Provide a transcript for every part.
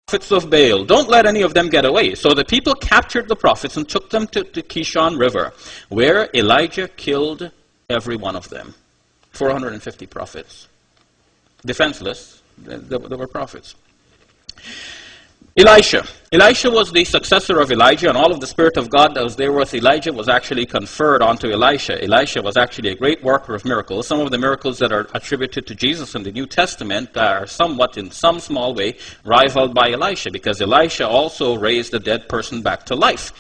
prophets of Baal. Don't let any of them get away. So the people captured the prophets and took them to the Kishon River, where Elijah killed every one of them. 450 prophets. Defenseless. They were prophets. Elisha was the successor of Elijah, and all of the Spirit of God that was there with Elijah was actually conferred onto Elisha. Elisha was actually a great worker of miracles. Some of the miracles that are attributed to Jesus in the New Testament are somewhat, in some small way, rivaled by Elisha, because Elisha also raised a dead person back to life.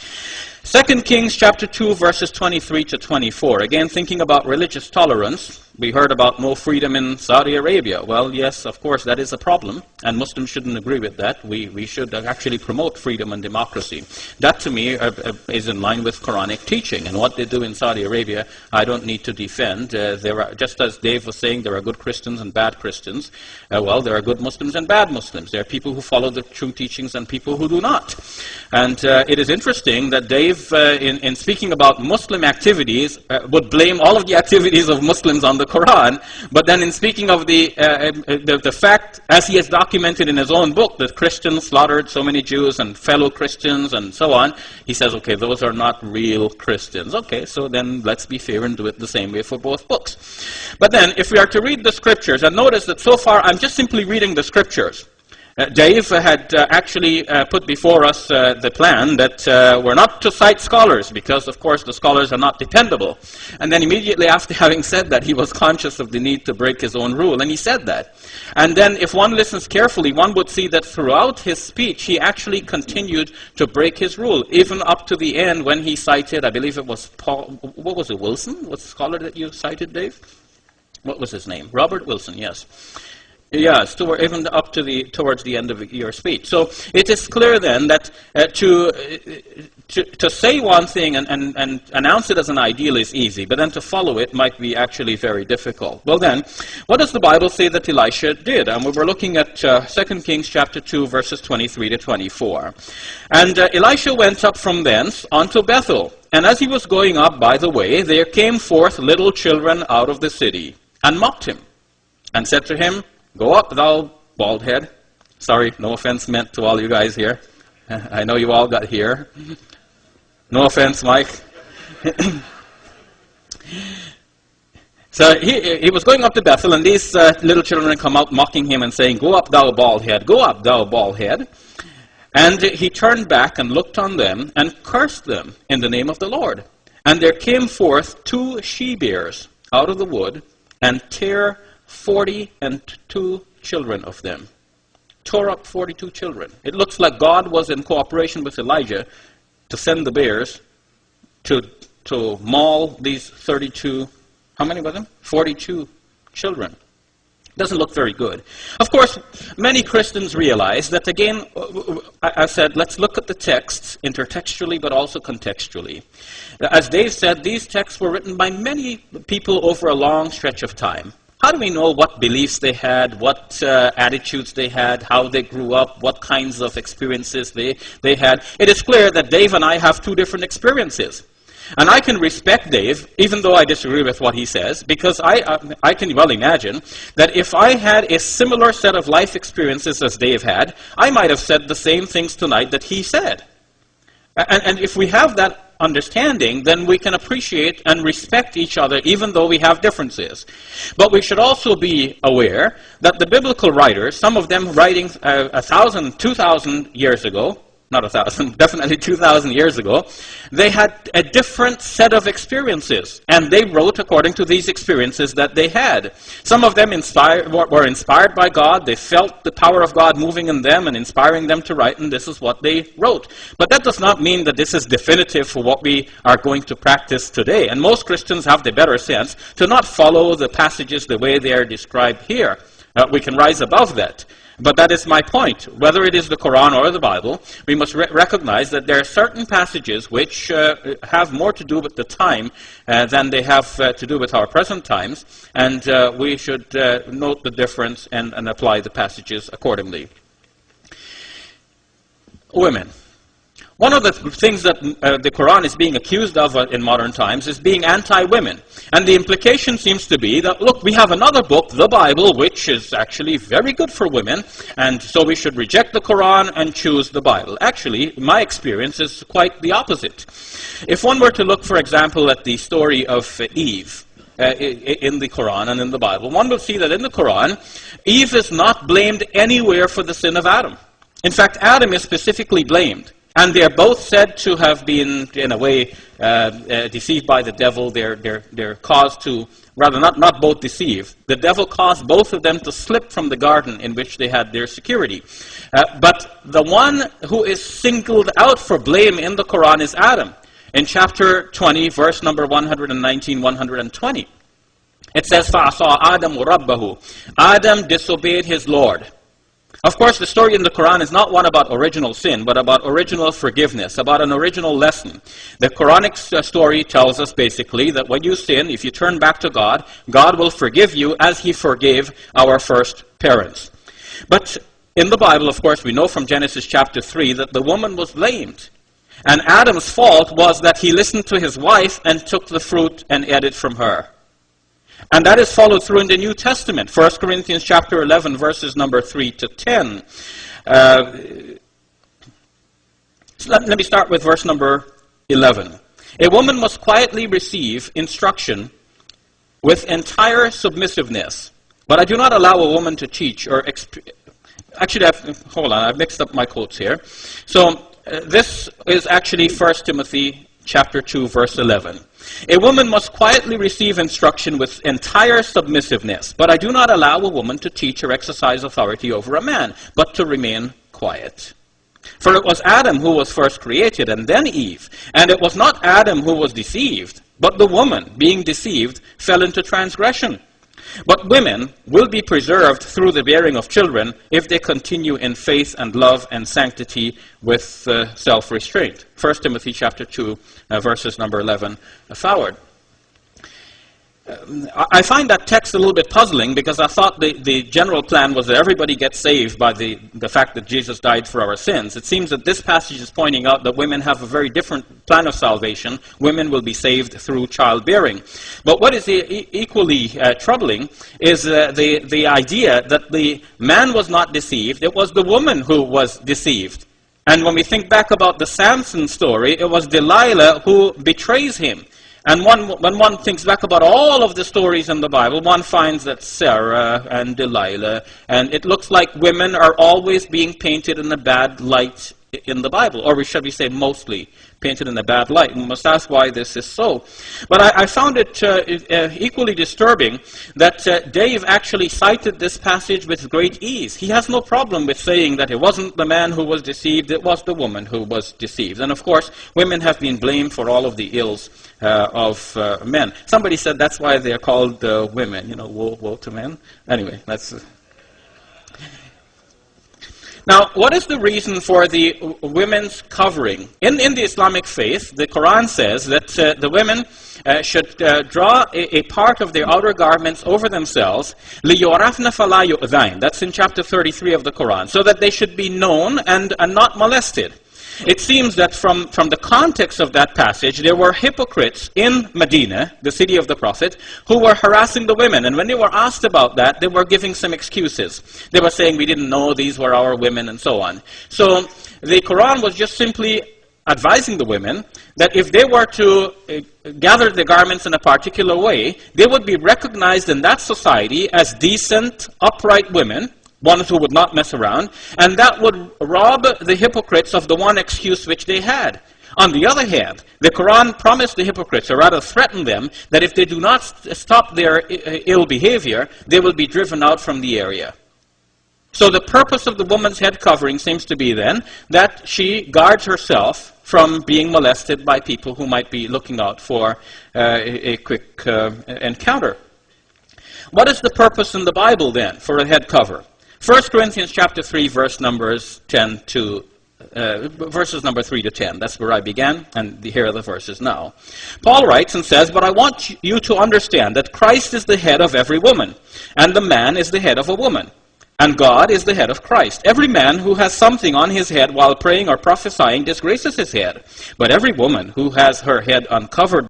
2 Kings chapter 2, verses 23 to 24. Again, thinking about religious tolerance, we heard about no freedom in Saudi Arabia. Well, yes, of course, that is a problem, and Muslims shouldn't agree with that. We should actually promote freedom and democracy. That, to me, is in line with Quranic teaching. And what they do in Saudi Arabia, I don't need to defend. There are, just as Dave was saying, there are good Christians and bad Christians. Well, there are good Muslims and bad Muslims. There are people who follow the true teachings and people who do not. And it is interesting that Dave, in speaking about Muslim activities, would blame all of the activities of Muslims on the Quran, but then in speaking of the fact, as he has documented in his own book, that Christians slaughtered so many Jews and fellow Christians and so on, he says, okay, those are not real Christians. Okay, so then let's be fair and do it the same way for both books. But then, if we are to read the scriptures, and notice that so far I'm just simply reading the scriptures. Dave had actually put before us the plan that we're not to cite scholars, because, of course, the scholars are not dependable. And then immediately after having said that, he was conscious of the need to break his own rule, and he said that. And then if one listens carefully, one would see that throughout his speech, he actually continued to break his rule, even up to the end when he cited, I believe it was Paul, what was it, Wilson? What's the scholar that you cited, Dave? What was his name? Robert Wilson, yes. Yes, even up to towards the end of your speech. So it is clear then that to say one thing and announce it as an ideal is easy, but then to follow it might be actually very difficult. Well then, what does the Bible say that Elisha did? And we were looking at 2 Kings chapter 2, verses 23 to 24. And Elisha went up from thence unto Bethel. And as he was going up by the way, there came forth little children out of the city, and mocked him, and said to him, Go up, thou bald head. Sorry, no offense meant to all you guys here. I know you all got here. No offense, Mike. So he was going up to Bethel, and these little children come out mocking him and saying, Go up, thou bald head. Go up, thou bald head. And he turned back and looked on them and cursed them in the name of the Lord. And there came forth 2 she-bears out of the wood, and tare 42 children of them. Tore up 42 children. It looks like God was in cooperation with Elijah to send the bears to maul these 32, how many were them? 42 children. Doesn't look very good. Of course, many Christians realize that, again, I said, let's look at the texts intertextually but also contextually. As Dave said, these texts were written by many people over a long stretch of time. How do we know what beliefs they had, what attitudes they had, how they grew up, what kinds of experiences they had? It is clear that Dave and I have 2 different experiences. And I can respect Dave, even though I disagree with what he says, because I can well imagine that if I had a similar set of life experiences as Dave had, I might have said the same things tonight that he said. And if we have that understanding, then we can appreciate and respect each other even though we have differences. But we should also be aware that the biblical writers, some of them writing 1,000, 2,000 years ago, not 1,000, definitely 2,000 years ago, they had a different set of experiences, and they wrote according to these experiences that they had. Some of them were inspired by God. They felt the power of God moving in them and inspiring them to write, and this is what they wrote. But that does not mean that this is definitive for what we are going to practice today. And most Christians have the better sense to not follow the passages the way they are described here. We can rise above that. But that is my point. Whether it is the Quran or the Bible, we must recognize that there are certain passages which have more to do with the time than they have to do with our present times, and we should note the difference and apply the passages accordingly. Women. One of the things that the Quran is being accused of in modern times is being anti-women. And the implication seems to be that, look, we have another book, the Bible, which is actually very good for women, and so we should reject the Quran and choose the Bible. Actually, my experience is quite the opposite. If one were to look, for example, at the story of Eve, in the Quran and in the Bible, one will see that in the Quran, Eve is not blamed anywhere for the sin of Adam. In fact, Adam is specifically blamed. And they are both said to have been, in a way, deceived by the devil. They're caused to, rather not both deceived. The devil caused both of them to slip from the garden in which they had their security. But the one who is singled out for blame in the Quran is Adam. In chapter 20, verse number 119, 120, it says, فَعَصَىٰ آدَمُ رَبَّهُ. Adam disobeyed his Lord. Of course, the story in the Quran is not one about original sin, but about original forgiveness, about an original lesson. The Quranic story tells us basically that when you sin, if you turn back to God, God will forgive you as He forgave our first parents. But in the Bible, of course, we know from Genesis chapter 3 that the woman was blamed. And Adam's fault was that he listened to his wife and took the fruit and ate it from her. And that is followed through in the New Testament. 1 Corinthians chapter 11, verses number 3 to 10. Let me start with verse number 11. A woman must quietly receive instruction with entire submissiveness. But I do not allow a woman to teach or... Actually, hold on, I've mixed up my quotes here. So, this is actually 1 Timothy chapter 2, verse 11. A woman must quietly receive instruction with entire submissiveness, but I do not allow a woman to teach or exercise authority over a man, but to remain quiet. For it was Adam who was first created, and then Eve. And it was not Adam who was deceived, but the woman, being deceived, fell into transgression. But women will be preserved through the bearing of children if they continue in faith and love and sanctity with self-restraint. 1 Timothy chapter 2, verses number 11 forward. I find that text a little bit puzzling because I thought the general plan was that everybody gets saved by the fact that Jesus died for our sins. It seems that this passage is pointing out that women have a very different plan of salvation. Women will be saved through childbearing. But what is equally troubling is the idea that the man was not deceived. It was the woman who was deceived. And when we think back about the Samson story, it was Delilah who betrays him. And when one thinks back about all of the stories in the Bible, one finds that Sarah and Delilah, and it looks like women are always being painted in a bad light in the Bible, or should we say mostly painted in a bad light. We must ask why this is so. But I found it equally disturbing that Dave actually cited this passage with great ease. He has no problem with saying that it wasn't the man who was deceived, it was the woman who was deceived. And of course, women have been blamed for all of the ills of men. Somebody said that's why they're called women, you know, woe to men. Anyway, that's... Now, what is the reason for the women's covering? In the Islamic faith, the Quran says that the women should draw a part of their outer garments over themselves, لِيُعْرَفْنَ فَلَا يُؤْذَيْنَ. That's in chapter 33 of the Quran, so that they should be known and not molested. It seems that from the context of that passage, there were hypocrites in Medina, the city of the Prophet, who were harassing the women. And when they were asked about that, they were giving some excuses. They were saying, we didn't know these were our women, and so on. So the Quran was just simply advising the women that if they were to gather the garments in a particular way, they would be recognized in that society as decent, upright women, ones who would not mess around, and that would rob the hypocrites of the one excuse which they had. On the other hand, the Quran promised the hypocrites, or rather threatened them, that if they do not stop their ill behavior, they will be driven out from the area. So the purpose of the woman's head covering seems to be then that she guards herself from being molested by people who might be looking out for a quick encounter. What is the purpose in the Bible then for a head cover? 1 Corinthians chapter 3, verses number 3 to 10. That's where I began, and here are the verses now. Paul writes and says, "But I want you to understand that Christ is the head of every woman, and the man is the head of a woman, And God is the head of Christ. Every man who has something on his head while praying or prophesying disgraces his head. But every woman who has her head uncovered